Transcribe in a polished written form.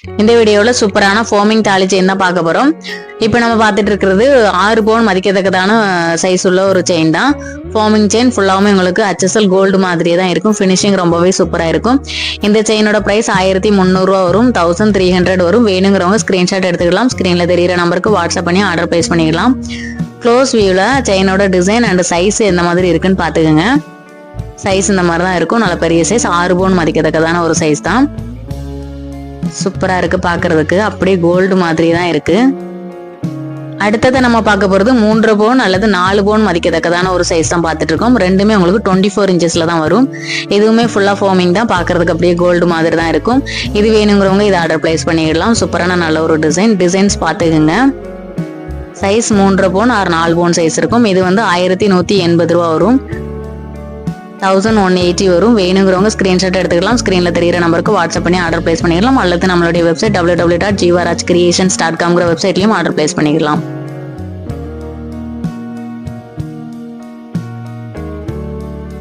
இந்த வீடியோவில் சூப்பரான ஃபோமிங் தாலி செயின் தான் பார்க்க போகிறோம். இப்போ நம்ம பார்த்துட்டு இருக்கிறது 6 பவுன் மதிக்கத்தக்கதான சைஸ் உள்ள ஒரு செயின் தான். ஃபோமிங் செயின் ஃபுல்லாகவுமே உங்களுக்கு HSL கோல்டு மாதிரியே தான் இருக்கும். ஃபினிஷிங் ரொம்பவே சூப்பராக இருக்கும். இந்த செயினோட ப்ரைஸ் 1300 வரும், 1300 வரும். வேணுங்கிறவங்க ஸ்க்ரீன்ஷாட் எடுத்துக்கலாம். ஸ்க்ரீனில் தெரியிற நம்பருக்கு வாட்ஸ்அப் பண்ணி ஆர்டர் ப்ளேஸ் பண்ணிக்கலாம். க்ளோஸ் வியூவில் செயினோட டிசைன் அண்ட் சைஸ் எந்த மாதிரி இருக்குன்னு பார்த்துக்கோங்க. சைஸ் இந்த மாதிரி தான் இருக்கும். நல்ல பெரிய சைஸ், 6 பவுன் மதிக்கத்தக்கதான ஒரு சைஸ் தான். சூப்பரா இருக்கு பார்க்கிறதுக்கு, அப்படியே கோல்டு மாதிரி தான் இருக்கு. அடுத்தது நம்ம பார்க்க போறது 3 பவுன் அல்லது 4 பவுன் மதிக்கத்தக்கதான ஒரு சைஸ் தான் பார்த்துட்டு இருக்கோம். ரெண்டுமே உங்களுக்கு 24 இன்ச்சஸ்ல தான் வரும். இதுவுமே ஃபுல்லா ஃபோமிங் தான், பார்க்கிறதுக்கு அப்படியே கோல்டு மாதிரி தான் இருக்கும். இது வேணுங்கிறவங்க இதை ஆர்டர் பிளேஸ் பண்ணிடலாம். சூப்பரான நல்ல ஒரு டிசைன்ஸ் பார்த்துக்குங்க. சைஸ் 3 பவுன் ஆர் 4 பவுன் சைஸ் இருக்கும். இது வந்து 1180 ரூபா வரும், 1180 வரும். வேணுங்கிறவங்க ஸ்கிரீன்ஷாட் எடுத்துக்கலாம். ஸ்கிரீன்ல தெரியிற நம்பருக்கு வாட்ஸ்அப் பண்ணி ஆர்டர் பிளேஸ் பண்ணிக்கலாம். அல்லது நம்மளுடைய வெப்சைட் www.jivarajcreations.com வெப்சைட்லயும் ஆர்டர் பிளேஸ் பண்ணிக்கலாம்.